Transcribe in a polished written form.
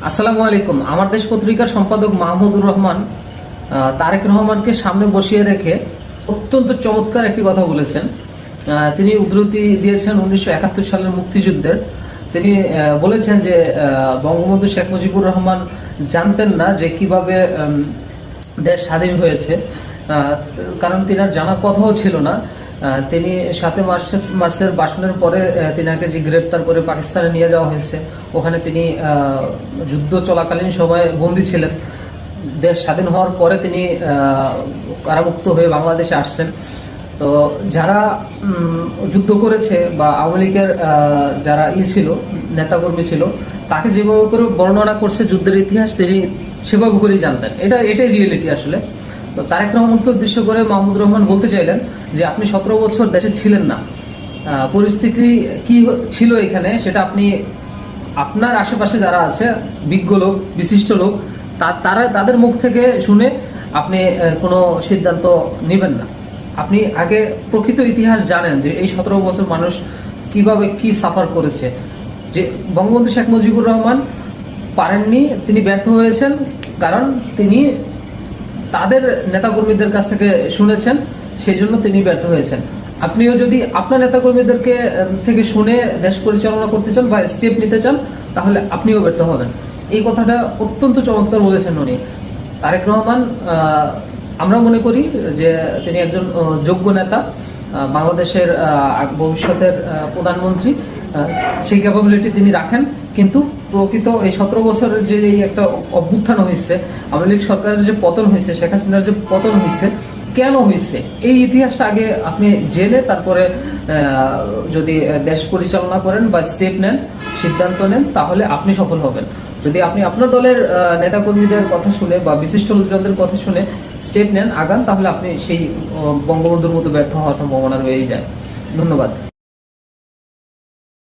আসসালামু আলাইকুম। আমার দেশ পত্রিকার সম্পাদক মাহমুদুর রহমান তারেক রহমানকে সামনে বসিয়ে রেখে অত্যন্ত চমৎকার একটি কথা বলেছেন। তিনি উদ্ধৃতি দিয়েছেন 1971 সালের মুক্তিযুদ্ধের। তিনি বলেছেন যে বঙ্গবন্ধু শেখ মুজিবুর রহমান জানতেন না যে কিভাবে দেশ স্বাধীন হয়েছে, কারণ তিনার জানার কথাও ছিল না। তিনি 7 মার্চের ভাষণের পরে তিনাকে যে গ্রেপ্তার করে পাকিস্তানে নিয়ে যাওয়া হয়েছে, ওখানে তিনি যুদ্ধ চলাকালীন সময়ে বন্দী ছিলেন। দেশ স্বাধীন হওয়ার পরে তিনি কারামুক্ত হয়ে বাংলাদেশে আসছেন। তো যারা যুদ্ধ করেছে বা আওয়ামী লীগের যারা ছিল নেতাকর্মী ছিল, তাকে যেভাবে করে বর্ণনা করছে যুদ্ধের ইতিহাস, তিনি সেভাবে করেই জানতেন। এটাই রিয়েলিটি আসলে। তো তারেক রহমানকে উদ্দেশ্য করে মাহমুদুর রহমান বলতে চাইলেন যে আপনি 17 বছর দেশে ছিলেন না, পরিস্থিতি কি ছিল এখানে সেটা আপনি আপনার আশেপাশে যারা আছে বিজ্ঞ লোক, বিশিষ্ট লোক, তাদের মুখ থেকে শুনে আপনি কোনো সিদ্ধান্ত নেবেন না। আপনি আগে প্রকৃত ইতিহাস জানেন যে এই 17 বছর মানুষ কিভাবে কি সাফার করেছে। যে বঙ্গবন্ধু শেখ মুজিবুর রহমান পারেননি, তিনি ব্যর্থ হয়েছেন, কারণ তিনি তাদের নেতাকর্মীদের কাছ থেকে শুনেছেন, সেই জন্য তিনি ব্যর্থ হয়েছেন। আপনিও যদি আপনার নেতাকর্মীদেরকে থেকে শুনে দেশ পরিচালনা করতে চান বা স্টেপ নিতে চান, তাহলে আপনিও ব্যর্থ হবেন। এই কথাটা অত্যন্ত চমৎকার বলেছেন উনি। তারেক রহমান, আমরা মনে করি যে তিনি একজন যোগ্য নেতা, বাংলাদেশের ভবিষ্যতের প্রধানমন্ত্রী, সেই ক্যাপাবিলিটি তিনি রাখেন। কিন্তু প্রকৃত এই 17 বছরের যে একটা অভ্যুত্থান হয়েছে, আওয়ামী লীগ সরকারের যে পতন হয়েছে, শেখ হাসিনার যে পতন হয়েছে, কেন হয়েছে এই ইতিহাসটা আগে আপনি জেনে তারপরে যদি দেশ পরিচালনা করেন বা স্টেপ নেন, সিদ্ধান্ত নেন, তাহলে আপনি সফল হবেন। যদি আপনি আপনার দলের নেতাকর্মীদের কথা শুনে বা বিশিষ্ট লোকজনদের কথা শুনে স্টেপ নেন, আগান, তাহলে আপনি সেই বঙ্গবন্ধুর মতো ব্যর্থ হওয়ার সম্ভাবনা রয়েই যায়। ধন্যবাদ।